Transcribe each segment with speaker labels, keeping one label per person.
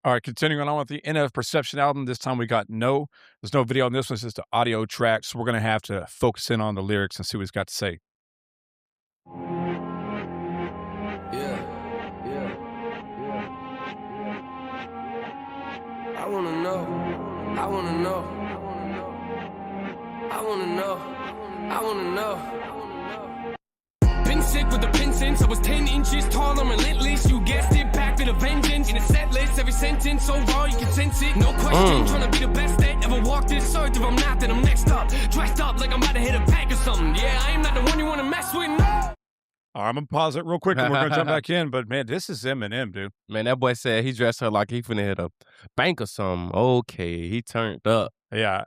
Speaker 1: All right, continuing on with the NF Perception album. This time we got no. There's no video on this one. It's just an audio track. So we're going to have to focus in on the lyrics and see what he's got to say.
Speaker 2: I wanna know. I wanna know. I wanna know. I wanna know. Been sick with the pin since I was 10 inches tall. I'm relentless. You guessed it, packed with a vengeance. In a set list, every sentence so raw you can sense it. No question, trying to be the best that ever walked this earth. If I'm not, then I'm next up. Dressed up like I'm about to hit a bank or something. Yeah, I am not the one you wanna mess with. No.
Speaker 1: All right, I'm going to pause it real quick and we're going to jump back in. But, man, this is Eminem, dude.
Speaker 3: Man, that boy said he dressed her like he finna hit a bank or something. Okay, he turned up.
Speaker 1: Yeah,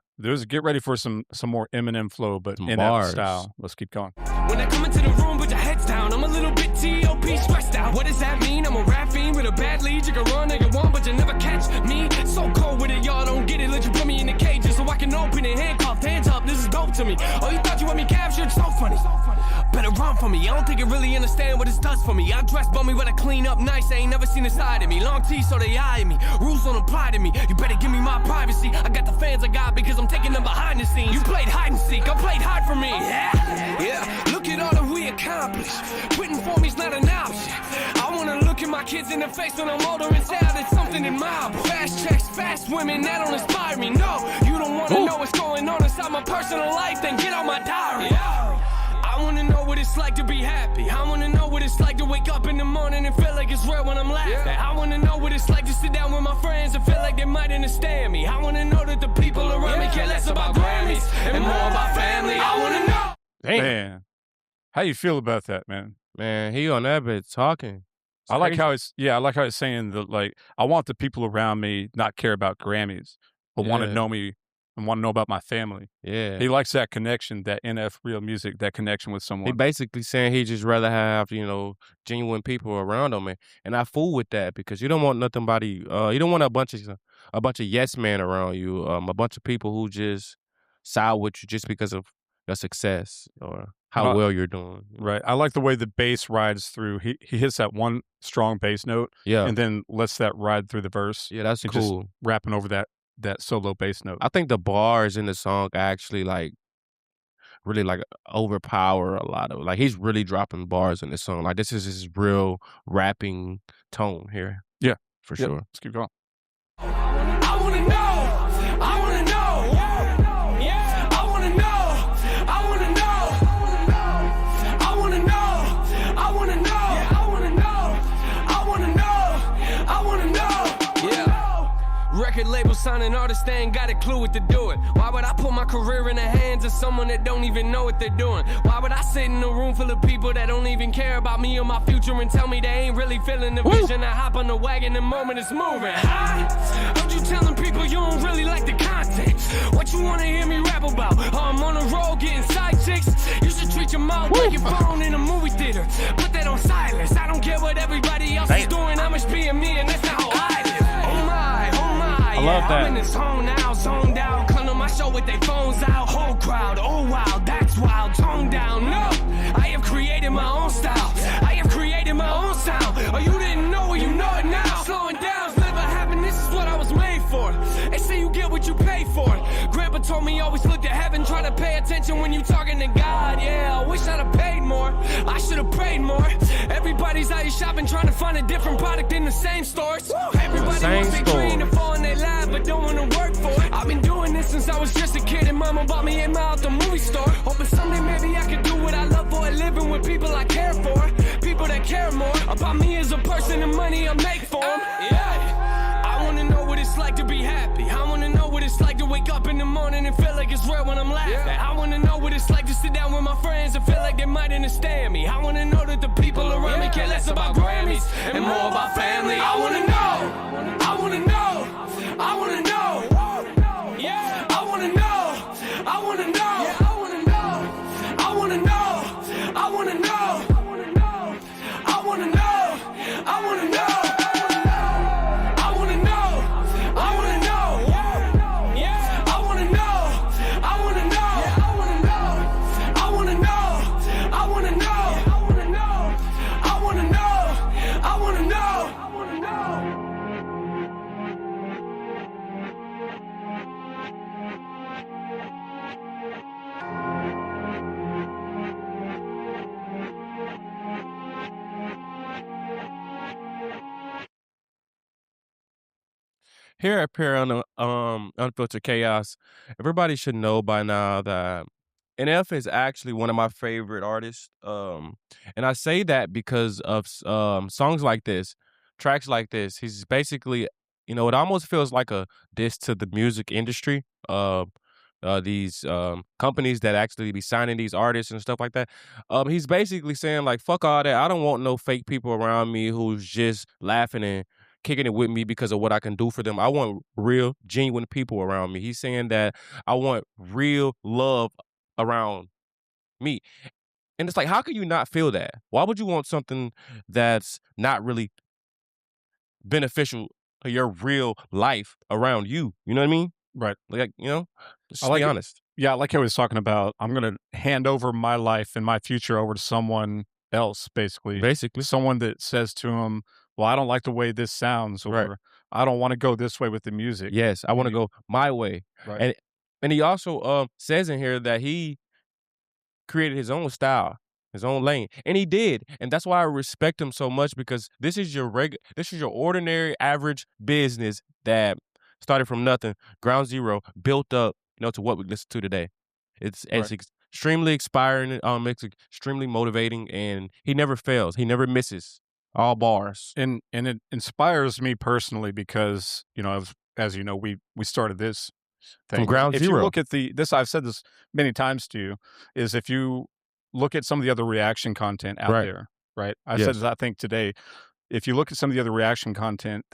Speaker 1: get ready for some more Eminem flow, but in that style. Let's keep going.
Speaker 2: When I come into the room, put your heads down. I'm a little bit T.O.P. stressed out. What does that mean? I'm a rap fiend with a bad lead. You can run all you want, but you never catch me. So cold with it, y'all don't get it. Let you put me in the cages so I can open it. Handcuffed, hands up, this is dope to me. Oh, you thought you had me captured? So funny. Better run for me. I don't think you really understand what this does for me. I dress bummy, but I clean up nice. I ain't never seen a side of me. Long teeth, so they eye me. Rules don't apply to me. You better give me my privacy. I got the fans I got because I'm taking them behind the scenes. You played hide and seek. I played hard for me. Yeah. Look at all that we accomplished. Quitting for me's not an option. I wanna look at my kids in the face when I'm older and say there's something admirable. Fast checks, fast women, that don't inspire me. No, you don't wanna know what's going on inside my personal life. Then get out my diary. I wanna know what it's like to be happy. I wanna know what it's like to wake up in the morning and feel like it's real when I'm laughing. I wanna know what it's like to sit down with my friends and feel like they might understand me. I wanna know that the people around me care less about Grammys and more about family. I wanna know.
Speaker 3: Damn.
Speaker 1: Man, how you feel about that, man?
Speaker 3: Man, he on that bit talking.
Speaker 1: I like how it's saying that, like, I want the people around me not care about Grammys, but want to know me and want to know about my family.
Speaker 3: Yeah.
Speaker 1: He likes that connection, that NFRealMusic, that connection with someone.
Speaker 3: He basically saying he just rather have, genuine people around him. And I fool with that because you don't want you don't want a bunch of yes men around you, a bunch of people who just side with you just because of your success or how well you're doing.
Speaker 1: Right. I like the way the bass rides through. He hits that one strong bass note and then lets that ride through the verse.
Speaker 3: Yeah, that's cool.
Speaker 1: Just rapping over that solo bass note.
Speaker 3: I think the bars in the song actually really overpower a lot of he's really dropping bars in this song. Like this is his real rapping tone here.
Speaker 1: Yeah,
Speaker 3: for sure.
Speaker 1: Let's keep going.
Speaker 2: I wanna know. I wanna know. Yeah. I wanna know. I wanna know. I wanna know. I wanna know. I wanna know. I wanna know. I wanna know. Yeah. Record label signing artists, they ain't got a clue what to do it. Why would I put my career in the hands of someone that don't even know what they're doing? Why would I sit in a room full of people that don't even care about me or my future and tell me they ain't really feeling the vision? I hop on the wagon the moment it's moving. Heard you telling people you don't really like the content. What you wanna hear me rap about? I'm on the road getting side chicks. You should treat your mouth like your phone in a movie theater. Put that on silence. I don't care what everybody else is doing. I'm just being me and that's not how I live. Oh my.
Speaker 3: I love that.
Speaker 2: I'm in this zone now, zoned out. Come to my show with their phones out. Whole crowd, oh wow, that's wild. Tone down, no. I have created my own style. I have created my own sound. Oh, you didn't know it, you know it now. Slowing down's never happened, this is what I was made for. They say you get what you pay for. Grandpa told me always look to heaven, try to pay attention when you talking to God. Yeah, I wish I'd have paid more. I should have prayed more. Everybody's out here shopping, trying to find a different product in the same stores. Everybody wants their dream to fall in their lap, but don't wanna work for it. I've been doing this since I was just a kid and mama bought me in out the movie store. Hoping someday maybe I could do what I love for a living with people I care for. People that care more about me as a person and money I make for them. Yeah. I wanna know what it's like to be happy. I wanna know what it's like to wake up in the morning and feel like it's real when I'm laughing. I wanna know what it's like to sit down with my friends and feel like they might understand me. I wanna know that the people around me care less about Grammys and more about family. I wanna know. I wanna know. I wanna know. Yeah. I wanna know. I wanna know. I wanna know. I wanna know. I wanna know. I wanna know. I wanna know. I wanna know. I wanna know. I wanna know. Yeah. I wanna know. I wanna know. I wanna know. I wanna know. I wanna know. I wanna know. I wanna know. I wanna know.
Speaker 3: Here at Pair on Unfiltered Chaos, everybody should know by now that NF is actually one of my favorite artists. And I say that because of songs like this, tracks like this. He's basically, it almost feels like a diss to the music industry. These companies that actually be signing these artists and stuff like that. He's basically saying like, "Fuck all that. I don't want no fake people around me who's just laughing and kicking it with me because of what I can do for them. I want real, genuine people around me." He's saying that I want real love around me. And it's like, how can you not feel that? Why would you want something that's not really beneficial to your real life around you? You know what I mean?
Speaker 1: Right.
Speaker 3: Like,
Speaker 1: I
Speaker 3: just be
Speaker 1: like it.
Speaker 3: honest.
Speaker 1: Yeah, I like how he was talking about, I'm gonna hand over my life and my future over to someone else, basically.
Speaker 3: Basically.
Speaker 1: Someone that says to him, "Well, I don't like the way this sounds,"
Speaker 3: Right.
Speaker 1: or "I don't wanna go this way with the music."
Speaker 3: Yes, I
Speaker 1: And
Speaker 3: wanna
Speaker 1: you
Speaker 3: go my way.
Speaker 1: Right,
Speaker 3: And he also, says in here that he created his own style, his own lane, and he did, and that's why I respect him so much because this is your ordinary average business that started from nothing, ground zero, built up, to what we listen to today.
Speaker 1: right.
Speaker 3: It's extremely inspiring, it's extremely motivating, and he never fails, he never misses. All bars.
Speaker 1: And it inspires me personally because, as you know, we started this
Speaker 3: From
Speaker 1: thing.
Speaker 3: ground
Speaker 1: If you
Speaker 3: zero.
Speaker 1: look at I've said this many times to you, is if you look at some of the other reaction content out
Speaker 3: Right.
Speaker 1: there, right? I said
Speaker 3: Yes.
Speaker 1: this, I think today, if you look at some of the other reaction content,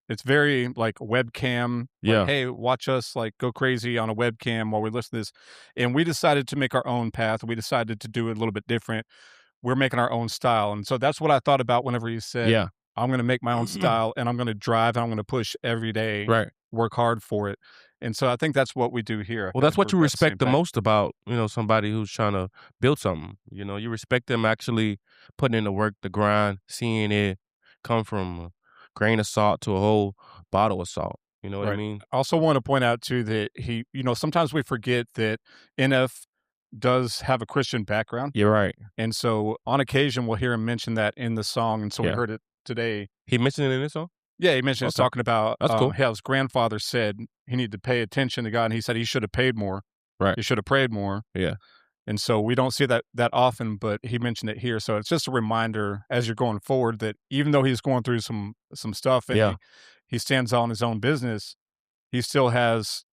Speaker 1: it's very like webcam, like,
Speaker 3: Yeah.
Speaker 1: hey, watch us like go crazy on a webcam while we listen to this. And we decided to make our own path. We decided to do it a little bit different. We're making our own style. And so that's what I thought about whenever you said,
Speaker 3: Yeah.
Speaker 1: I'm going to make my own style and I'm going to drive and I'm going to push every day,
Speaker 3: Right.
Speaker 1: work hard for it. And so I think that's what we do here. I
Speaker 3: Well,
Speaker 1: feel
Speaker 3: that's
Speaker 1: like
Speaker 3: what
Speaker 1: we're
Speaker 3: you
Speaker 1: got the same
Speaker 3: respect the
Speaker 1: passion.
Speaker 3: most about, somebody who's trying to build something. You respect them actually putting in the work, the grind, seeing it come from a grain of salt to a whole bottle of salt. You know what I
Speaker 1: Right.
Speaker 3: mean?
Speaker 1: I also want to point out too that sometimes we forget that NF does have a Christian background.
Speaker 3: You're right.
Speaker 1: And so on occasion, we'll hear him mention that in the song. And so we
Speaker 3: Yeah.
Speaker 1: heard it today.
Speaker 3: He mentioned it in this song?
Speaker 1: Yeah, he mentioned it's
Speaker 3: Okay.
Speaker 1: talking about
Speaker 3: That's cool.
Speaker 1: how his grandfather said he needed to pay attention to God. And he said he should have paid more.
Speaker 3: Right.
Speaker 1: He should have prayed more.
Speaker 3: Yeah.
Speaker 1: And so we don't see that often, but he mentioned it here. So it's just a reminder as you're going forward that even though he's going through some stuff and
Speaker 3: Yeah.
Speaker 1: he stands on his own business, he still has,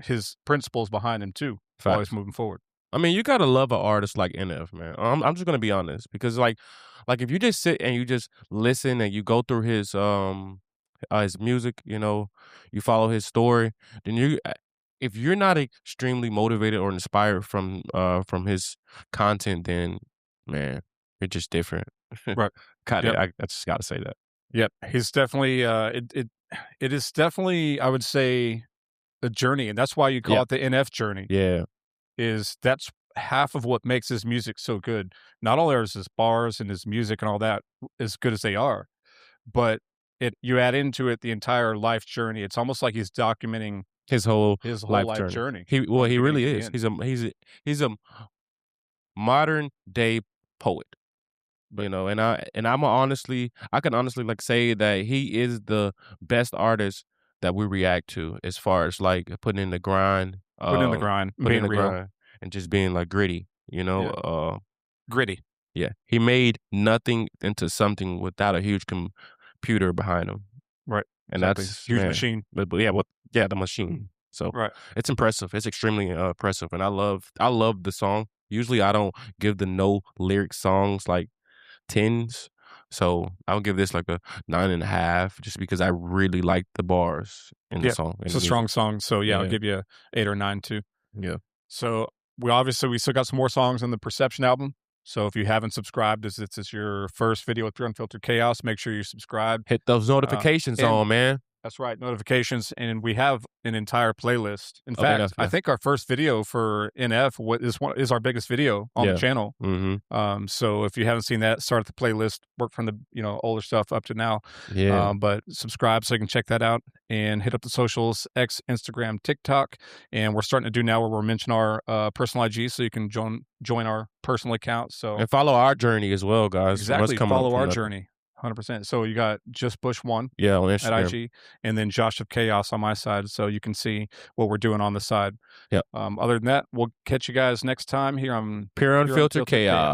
Speaker 1: his principles behind him too while he's
Speaker 3: Facts.
Speaker 1: moving forward.
Speaker 3: I mean, you gotta love an artist like NF, man. I'm just gonna be honest because, like if you just sit and you just listen and you go through his music, you follow his story, then if you're not extremely motivated or inspired from his content, then man, you're just different.
Speaker 1: Right.
Speaker 3: Got it.
Speaker 1: Yep.
Speaker 3: I just gotta say that.
Speaker 1: Yep. He's definitely it is definitely, I would say, a journey. And that's why you call
Speaker 3: Yeah.
Speaker 1: it the NF journey.
Speaker 3: Yeah.
Speaker 1: That's half of what makes his music so good. Not only are his bars and his music and all that as good as they are, but you add into it the entire life journey. It's almost like he's documenting
Speaker 3: His whole
Speaker 1: his whole
Speaker 3: life
Speaker 1: life
Speaker 3: journey.
Speaker 1: journey
Speaker 3: He
Speaker 1: from the
Speaker 3: he
Speaker 1: beginning
Speaker 3: really
Speaker 1: to the
Speaker 3: is.
Speaker 1: end.
Speaker 3: He's a modern day poet. I can honestly like say that he is the best artist that we react to as far as like putting in the grind,
Speaker 1: Putting in the grind,
Speaker 3: putting in
Speaker 1: being
Speaker 3: the
Speaker 1: real.
Speaker 3: grind and just being like gritty,
Speaker 1: Yeah. Gritty.
Speaker 3: yeah. He made nothing into something without a huge computer behind him.
Speaker 1: Right.
Speaker 3: And
Speaker 1: Exactly.
Speaker 3: that's
Speaker 1: Huge
Speaker 3: man.
Speaker 1: machine.
Speaker 3: But yeah, yeah, the machine. So
Speaker 1: Right.
Speaker 3: it's impressive. It's extremely impressive, and I love the song. Usually, I don't give the no lyric songs like tens, so I'll give this like a 9.5, just because I really like the bars in the
Speaker 1: Yeah.
Speaker 3: song and
Speaker 1: It's
Speaker 3: the
Speaker 1: a strong
Speaker 3: music.
Speaker 1: song. So yeah, I'll
Speaker 3: Yeah,
Speaker 1: give you a 8 or 9 too.
Speaker 3: yeah.
Speaker 1: So we still got some more songs on the Perception album. So if you haven't subscribed, this is your first video with Pure Unfiltered Chaos, make sure you're subscribed.
Speaker 3: Hit those notifications
Speaker 1: And
Speaker 3: on, man.
Speaker 1: that's right, notifications, and we have an entire playlist. In
Speaker 3: Okay,
Speaker 1: fact, I
Speaker 3: yeah,
Speaker 1: think our first video for NF is our biggest video on the
Speaker 3: yeah.
Speaker 1: channel.
Speaker 3: Mm-hmm.
Speaker 1: So if you haven't seen that, start at the playlist, work from the older stuff up to now.
Speaker 3: Yeah.
Speaker 1: But subscribe so you can check that out and hit up the socials: X, Instagram, TikTok, and we're starting to do now where we'll mention our personal IG so you can join our personal account. So
Speaker 3: And follow our journey as well, guys. What's
Speaker 1: exactly,
Speaker 3: coming up
Speaker 1: follow
Speaker 3: from
Speaker 1: our
Speaker 3: nothing.
Speaker 1: journey. 100%. So you got Just Bush 1
Speaker 3: Yeah, on
Speaker 1: at
Speaker 3: Instagram.
Speaker 1: IG, and then Josh of Chaos on my side, so you can see what we're doing on the side.
Speaker 3: Yep.
Speaker 1: Other than that, we'll catch you guys next time here on
Speaker 3: Pure
Speaker 1: Pure
Speaker 3: Unfiltered
Speaker 1: Unfiltered Chaos.
Speaker 3: Chaos.